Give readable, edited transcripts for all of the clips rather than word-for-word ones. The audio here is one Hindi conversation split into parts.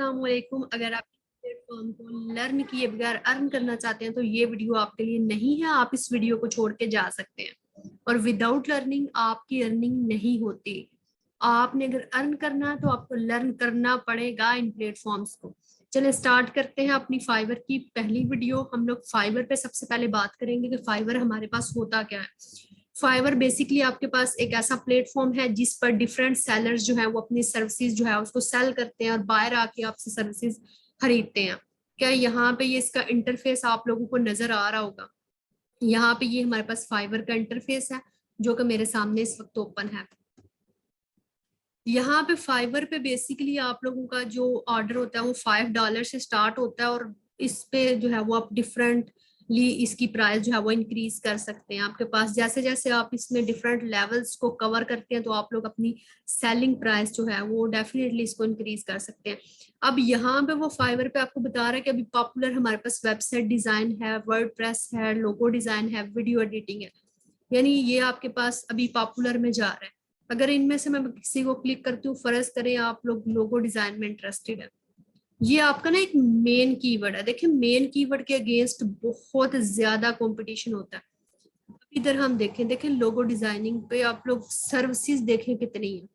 अस्सलाम वालेकुम। अगर आप प्लेटफॉर्म को लर्न किए बगैर अर्न करना चाहते हैं तो ये वीडियो आपके लिए नहीं है। आप इस वीडियो को छोड़ के जा सकते हैं। और विदाउट लर्निंग आपकी अर्निंग नहीं होती। आपने अगर अर्न करना है तो आपको लर्न करना पड़ेगा इन प्लेटफॉर्म्स को। चलिए स्टार्ट करते हैं अपनी फाइवर की पहली वीडियो। हम लोग फाइवर पे सबसे पहले बात करेंगे कि फाइवर हमारे पास होता क्या है। फाइवर बेसिकली आपके पास एक ऐसा प्लेटफॉर्म है जिस पर डिफरेंट सेलर्स जो है वो अपनी सर्विसेज जो है उसको सेल करते हैं और बाहर आके आपसे सर्विसेज खरीदते हैं। क्या यहाँ पे ये इसका इंटरफेस आप लोगों को नजर आ रहा होगा। यहाँ पे ये हमारे पास फाइवर का इंटरफेस है जो कि मेरे सामने इस वक्त ओपन है। यहाँ पे फाइवर पे बेसिकली आप लोगों का जो ऑर्डर होता है वो $5 से स्टार्ट होता है और इस पे जो है वो आप डिफरेंटली इसकी प्राइस जो है वो इंक्रीज कर सकते हैं। आपके पास जैसे जैसे आप इसमें डिफरेंट लेवल्स को कवर करते हैं तो आप लोग अपनी सेलिंग प्राइस जो है वो डेफिनेटली इसको इंक्रीज कर सकते हैं। अब यहाँ पे वो फाइवर पे आपको बता रहा है कि अभी पॉपुलर हमारे पास वेबसाइट डिजाइन है, वर्डप्रेस है, लोगो डिजाइन है, वीडियो एडिटिंग है। यानी ये आपके पास अभी पॉपुलर में जा रहा है। अगर इनमें से मैं किसी को क्लिक करती हूँ, फर्ज करें आप लोग लोगो डिजाइन में इंटरेस्टेड है, ये आपका ना एक मेन कीवर्ड है। देखिए मेन कीवर्ड के अगेंस्ट बहुत ज्यादा कंपटीशन होता है। इधर हम देखें लोगो डिजाइनिंग पे आप लोग सर्विसेज देखें कितनी है,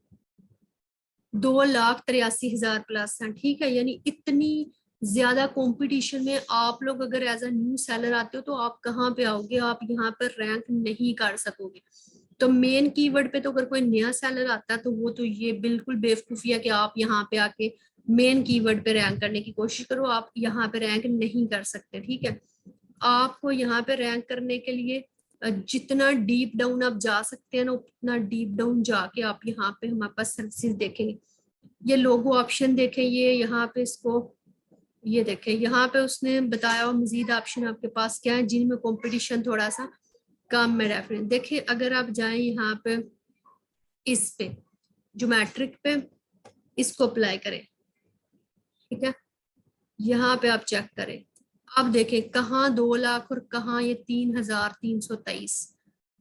2,83,000 प्लस है। ठीक है, यानी इतनी ज्यादा कंपटीशन में आप लोग अगर एज अ न्यू सेलर आते हो तो आप कहाँ पे आओगे, आप यहाँ पर रैंक नहीं कर सकोगे। तो मेन कीवर्ड पे तो अगर कोई नया सेलर आता है तो वो तो ये बिल्कुल बेवकूफी है कि आप यहाँ पे आके मेन कीवर्ड पे रैंक करने की कोशिश करो। आप यहाँ पे रैंक नहीं कर सकते। ठीक है, आपको यहाँ पे रैंक करने के लिए जितना डीप डाउन आप जा सकते हैं ना उतना डीप डाउन जाके आप यहाँ पे हमारे पास सर्विसेज देखेंगे। ये लोगो ऑप्शन देखें, ये यहाँ पे इसको ये देखें, यहाँ पे उसने बताया और मजीद ऑप्शन आपके पास क्या है जिनमें कंपटीशन थोड़ा सा कम है। रेफरेंस देखिए, अगर आप जाएं यहाँ पे इस पे ज्योमेट्रिक पे इसको अप्लाई करें। ठीक है, यहाँ पे आप चेक करें, आप देखें कहाँ 2 लाख और कहाँ ये 3,323।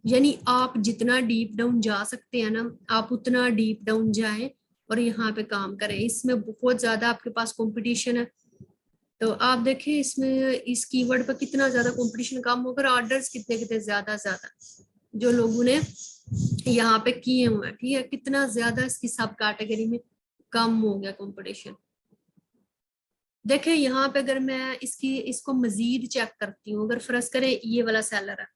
यानी आप जितना डीप डाउन जा सकते हैं ना आप उतना डीप डाउन जाएं और यहाँ पे काम करें। इसमें बहुत ज्यादा आपके पास कंपटीशन है। तो आप देखें इसमें इस कीवर्ड पर कितना ज्यादा कंपटीशन कम होकर ऑर्डर्स कितने कितने ज्यादा जो लोगों ने यहाँ पे किए हुए हैं। ठीक है, कितना ज्यादा इसकी सब कैटेगरी में कम हो गया कंपटीशन। देखें यहाँ पे अगर मैं इसको मजीद चेक करती हूँ, अगर फर्ज करें ये वाला सेलर है,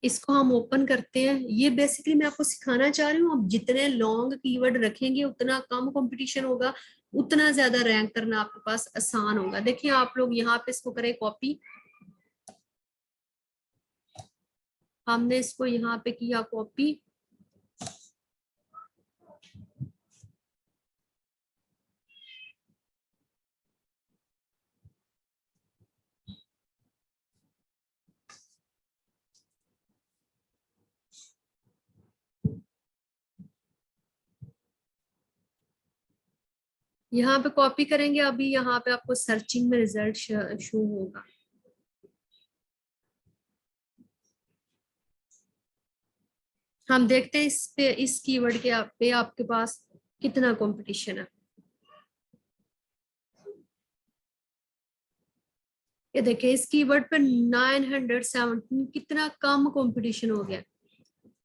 इसको हम ओपन करते हैं। ये बेसिकली मैं आपको सिखाना चाह रही हूँ, आप जितने लॉन्ग कीवर्ड रखेंगे उतना कम कंपटीशन होगा, उतना ज्यादा रैंक करना आपके पास आसान होगा। देखिए आप लोग यहाँ पे इसको करें कॉपी, हमने इसको यहाँ पे किया कॉपी। यहाँ पे कॉपी करेंगे, अभी यहाँ पे आपको सर्चिंग में रिजल्ट शो होगा। हम देखते हैं इस पे इस कीवर्ड के पे आपके पास कितना कंपटीशन है। ये देखिए इस कीवर्ड पे 917, कितना कम कंपटीशन हो गया।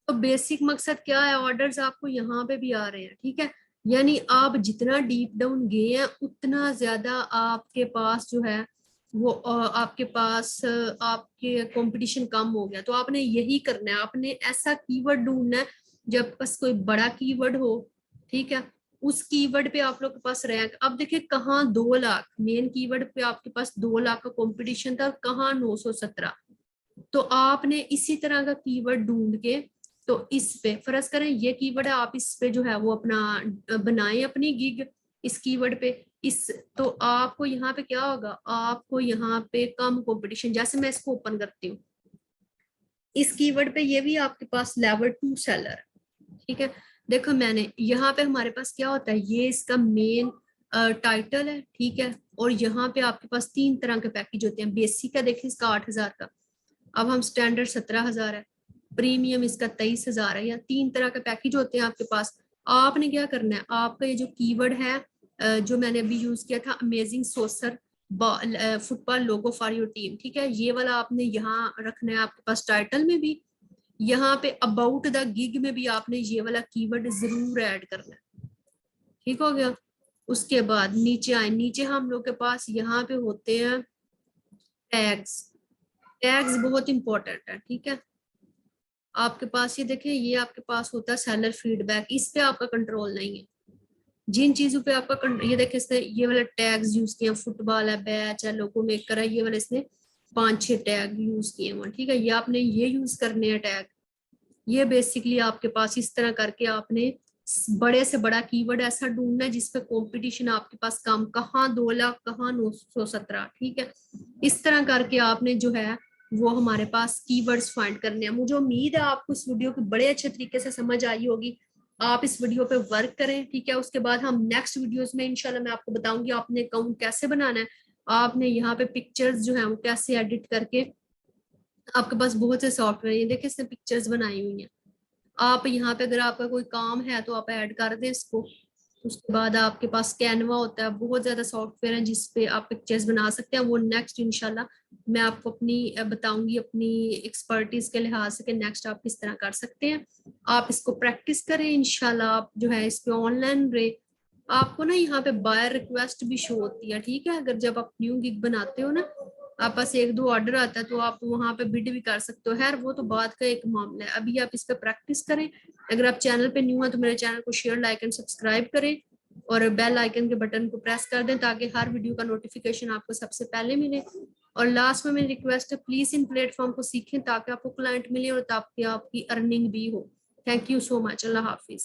तो बेसिक मकसद क्या है, ऑर्डर्स आपको यहाँ पे भी आ रहे हैं। ठीक है, यानी आप जितना डीप डाउन गए हैं उतना ज्यादा आपके पास जो है वो आपके पास आपके कंपटीशन कम हो गया। तो आपने यही करना है, आपने ऐसा कीवर्ड ढूंढना है जब बस कोई बड़ा कीवर्ड हो। ठीक है, उस कीवर्ड पे आप लोग के पास रैंक, अब देखिए कहाँ 2 लाख मेन कीवर्ड पे आपके पास 2 लाख का कंपटीशन था, कहाँ 917। तो आपने इसी तरह का कीवर्ड ढूंढ के तो इस पे फर्ज करें ये कीवर्ड है, आप इस पे जो है वो अपना बनाएं अपनी गिग इस कीवर्ड पे। इस तो आपको यहाँ पे क्या होगा, आपको यहाँ पे कम कंपटीशन, जैसे मैं इसको ओपन करती हूँ इस कीवर्ड पे, ये भी आपके पास लेवल 2 सेलर है। ठीक है, देखो मैंने यहाँ पे हमारे पास क्या होता है, ये इसका मेन टाइटल है। ठीक है, और यहाँ पे आपके पास 3 तरह के पैकेज होते हैं। बेसिक का देखिए इसका 8,000 का, अब हम स्टैंडर्ड 17,000 है, प्रीमियम इसका 23,000 है। या 3 तरह के पैकेज होते हैं आपके पास। आपने क्या करना है, आपका ये जो कीवर्ड है जो मैंने अभी यूज किया था, amazing soccer football logo for your team, ठीक है। ये वाला आपने यहाँ रखना है आपके पास टाइटल में भी, यहाँ पे अबाउट द गिग में भी आपने ये वाला कीवर्ड जरूर ऐड करना है, ठीक हो गया। उसके बाद नीचे आए, नीचे हम लोग के पास यहाँ पे होते हैं टैग्स। टैग्स बहुत इंपॉर्टेंट है, ठीक है। आपके पास ये देखें, ये आपके पास होता है सेलर फीडबैक, इस पे आपका कंट्रोल नहीं है। जिन चीजों पे आपका ये देखिए, इसने ये वाला टैग्स यूज किए, फुटबॉल है, बैच है, लोगो मेकर है, ये वाले इसने 5-6 टैग यूज किए हुए, ठीक है। ये आपने ये यूज करने हैं टैग। ये बेसिकली आपके पास इस तरह करके आपने बड़े से बड़ा कीवर्ड ऐसा ढूंढना है जिसपे कंपटीशन आपके पास कम, कहाँ 2 लाख, कहाँ 917, ठीक है। इस तरह करके आपने जो है वो हमारे पास कीवर्ड्स फाइंड करने हैं। मुझे उम्मीद है आपको इस वीडियो की बड़े अच्छे तरीके से समझ आई होगी। आप इस वीडियो पे वर्क करें, ठीक है। उसके बाद हम नेक्स्ट वीडियोस में इंशाल्लाह मैं आपको बताऊंगी आपने अकाउंट कैसे बनाना है, आपने यहाँ पे पिक्चर्स जो है वो कैसे एडिट करके, आपके पास बहुत से सॉफ्टवेयर, ये देखिए इसने पिक्चर्स बनाई हुई हैं। आप यहाँ पे अगर आपका कोई काम है तो आप ऐड कर दें इसको। उसके बाद आपके पास कैनवा होता है, बहुत ज्यादा सॉफ्टवेयर है जिसपे आप पिक्चर्स बना सकते हैं। वो नेक्स्ट इंशाल्लाह मैं आपको अपनी बताऊंगी अपनी एक्सपर्टीज के लिहाज से कि नेक्स्ट आप किस तरह कर सकते हैं। आप इसको प्रैक्टिस करें, इंशाल्लाह आप जो है इस पे ऑनलाइन रहे। आपको ना यहाँ पे बायर रिक्वेस्ट भी शो होती है, ठीक है। अगर जब आप न्यू गिग बनाते हो ना, आप पास 1-2 ऑर्डर आता है तो आप वहां पे बिड भी कर सकते हो। खैर वो तो बात का एक मामला है, अभी आप इस पे प्रैक्टिस करें। अगर आप चैनल पे न्यू है तो मेरे चैनल को शेयर, लाइक एंड सब्सक्राइब करें और बेल आइकन के बटन को प्रेस कर दें ताकि हर वीडियो का नोटिफिकेशन आपको सबसे पहले मिले। और लास्ट में मेरी रिक्वेस्ट है, प्लीज इन प्लेटफॉर्म को सीखें ताकि आपको क्लाइंट मिले और ताकि आपकी अर्निंग भी हो। Thank you so much. Allah Hafiz.